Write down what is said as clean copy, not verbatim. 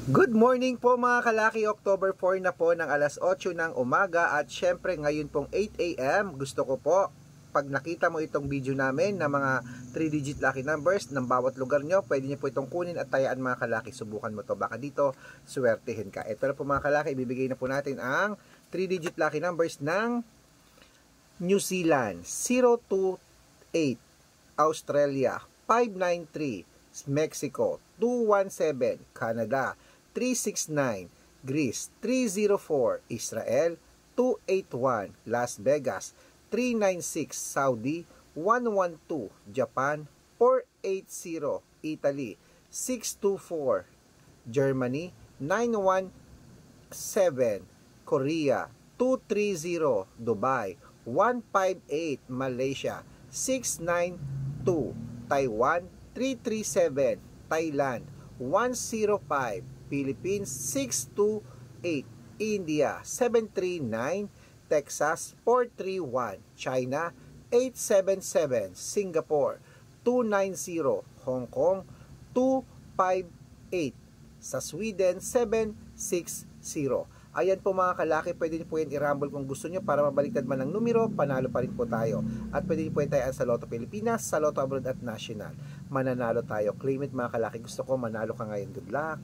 Good morning po mga kalaki, October 4 na po ng alas 8 ng umaga at syempre ngayon pong 8 AM, gusto ko po pag nakita mo itong video namin na mga 3-digit lucky numbers ng bawat lugar nyo, pwede nyo po itong kunin at tayaan mga kalaki. Subukan mo to, baka dito swertihin ka. Ito na po mga kalaki, ibibigay na po natin ang 3-digit lucky numbers ng New Zealand 028, Australia 593, Mexico 217, Canada 369, Greece 304, Israel 281, Las Vegas 396, Saudi 112, Japan 480, Italy 624, Germany 917, Korea 230, Dubai 158, Malaysia 692, Taiwan 337, Thailand 105, Philippines 628, India 739, Texas 431, China 877, Singapore 290, Hong Kong 258, sa Sweden 760. Ayan po mga kalaki, pwede niyo po yan i-rumble kung gusto niyo para mabaliktad man ang numero, panalo pa rin po tayo. At pwede niyo po yan tayaan sa Lotto Pilipinas, sa Lotto Abroad at National. Mananalo tayo. Claim it mga kalaki, gusto ko manalo ka ngayon. Good luck!